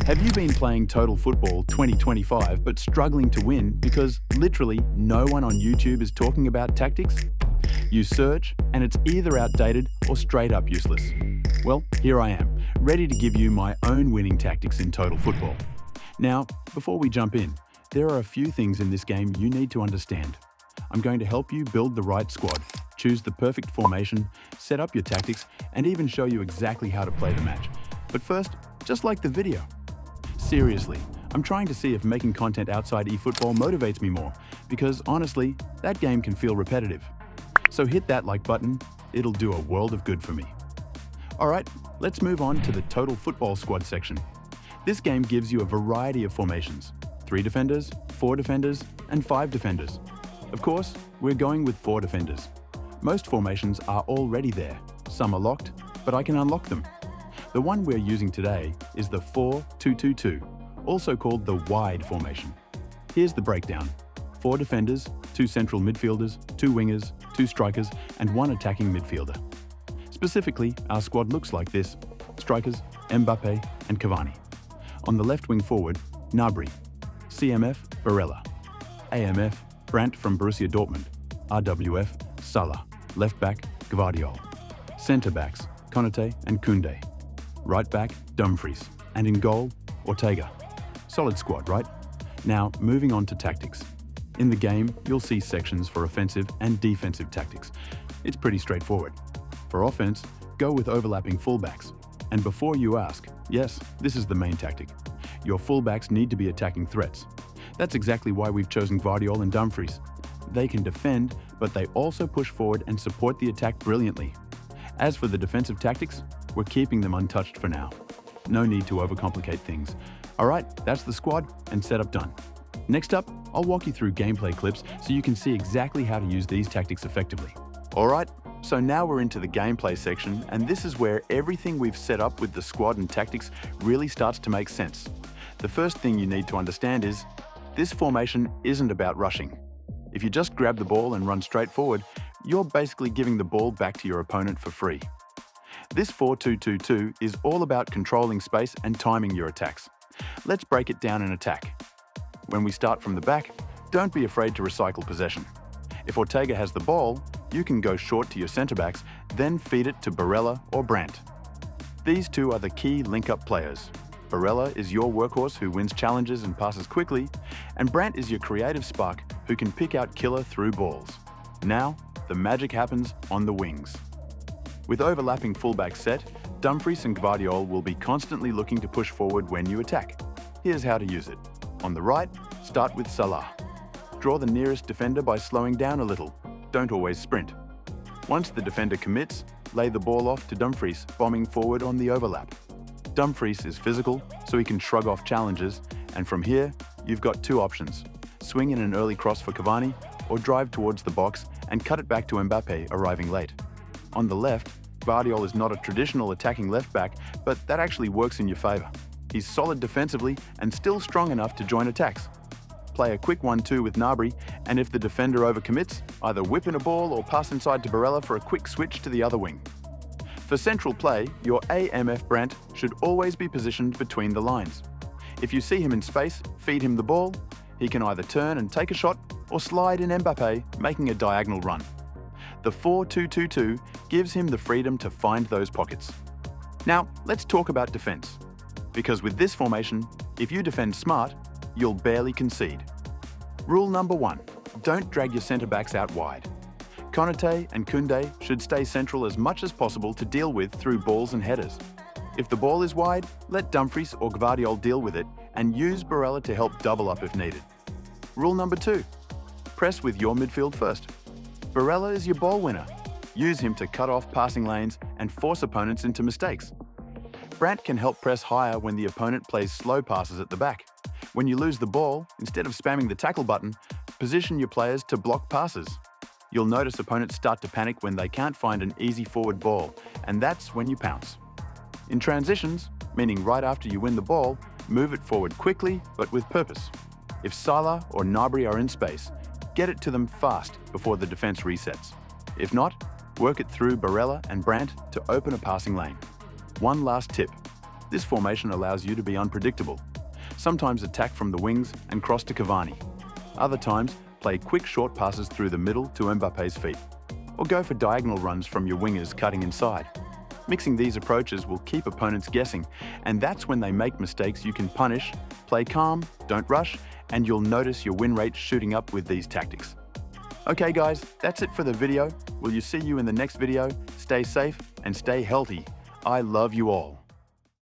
Have you been playing Total Football 2025 but struggling to win because literally no one on YouTube is talking about tactics? You search and it's either outdated or straight up useless. Well, here I am, ready to give you my own winning tactics in Total Football. Now, before we jump in, there are a few things in this game you need to understand. I'm going to help you build the right squad, choose the perfect formation, set up your tactics, and even show you exactly how to play the match. But first, just like the video. Seriously, I'm trying to see if making content outside eFootball motivates me more, because honestly, that game can feel repetitive. So hit that like button, it'll do a world of good for me. Alright, let's move on to the Total Football squad section. This game gives you a variety of formations: 3 defenders, 4 defenders, and 5 defenders. Of course, we're going with 4 defenders. Most formations are already there, some are locked, but I can unlock them. The one we're using today is the 4-2-2-2, also called the wide formation. Here's the breakdown: 4 defenders, 2 central midfielders, 2 wingers, 2 strikers, and 1 attacking midfielder. Specifically, our squad looks like this: strikers, Mbappe and Cavani. On the left wing forward, Gnabry, CMF, Barella, AMF, Brandt from Borussia Dortmund, RWF, Salah, left back, Gvardiol, centre backs, Konate and Koundé, right back, Dumfries, and in goal, Ortega. Solid squad, right? Now, moving on to tactics. In the game, you'll see sections for offensive and defensive tactics. It's pretty straightforward. For offense, go with overlapping fullbacks. And before you ask, yes, this is the main tactic. Your fullbacks need to be attacking threats. That's exactly why we've chosen Gvardiol and Dumfries. They can defend, but they also push forward and support the attack brilliantly. As for the defensive tactics, we're keeping them untouched for now. No need to overcomplicate things. Alright, that's the squad and setup done. Next up, I'll walk you through gameplay clips so you can see exactly how to use these tactics effectively. Alright, so now we're into the gameplay section, and this is where everything we've set up with the squad and tactics really starts to make sense. The first thing you need to understand is, this formation isn't about rushing. If you just grab the ball and run straight forward, you're basically giving the ball back to your opponent for free. This 4-2-2-2 is all about controlling space and timing your attacks. Let's break it down in attack. When we start from the back, don't be afraid to recycle possession. If Ortega has the ball, you can go short to your centre-backs, then feed it to Barella or Brandt. These two are the key link-up players. Barella is your workhorse who wins challenges and passes quickly, and Brandt is your creative spark who can pick out killer through balls. Now, the magic happens on the wings. With overlapping fullback set, Dumfries and Gvardiol will be constantly looking to push forward when you attack. Here's how to use it. On the right, start with Salah. Draw the nearest defender by slowing down a little. Don't always sprint. Once the defender commits, lay the ball off to Dumfries, bombing forward on the overlap. Dumfries is physical, so he can shrug off challenges, and from here, you've got 2 options: swing in an early cross for Cavani, or drive towards the box and cut it back to Mbappe arriving late. On the left, Gvardiol is not a traditional attacking left back, but that actually works in your favour. He's solid defensively and still strong enough to join attacks. Play a quick 1-2 with Gnabry, and if the defender overcommits, either whip in a ball or pass inside to Barella for a quick switch to the other wing. For central play, your AMF Brandt should always be positioned between the lines. If you see him in space, feed him the ball. He can either turn and take a shot or slide in Mbappe, making a diagonal run. The 4-2-2-2 gives him the freedom to find those pockets. Now, let's talk about defense. Because with this formation, if you defend smart, you'll barely concede. Rule number 1, don't drag your centre-backs out wide. Konate and Koundé should stay central as much as possible to deal with through balls and headers. If the ball is wide, let Dumfries or Gvardiol deal with it and use Barella to help double up if needed. Rule number 2, press with your midfield first. Barella is your ball winner. Use him to cut off passing lanes and force opponents into mistakes. Brandt can help press higher when the opponent plays slow passes at the back. When you lose the ball, instead of spamming the tackle button, position your players to block passes. You'll notice opponents start to panic when they can't find an easy forward ball, and that's when you pounce. In transitions, meaning right after you win the ball, move it forward quickly but with purpose. If Salah or Gnabry are in space, get it to them fast before the defense resets. If not, work it through Barella and Brandt to open a passing lane. One last tip: This formation allows you to be unpredictable. Sometimes attack from the wings and cross to Cavani. Other times, play quick short passes through the middle to Mbappe's feet. Or go for diagonal runs from your wingers cutting inside. Mixing these approaches will keep opponents guessing, and that's when they make mistakes you can punish, play calm, don't rush, and you'll notice your win rate shooting up with these tactics. Okay guys, that's it for the video. Will you see you in the next video? Stay safe and stay healthy. I love you all.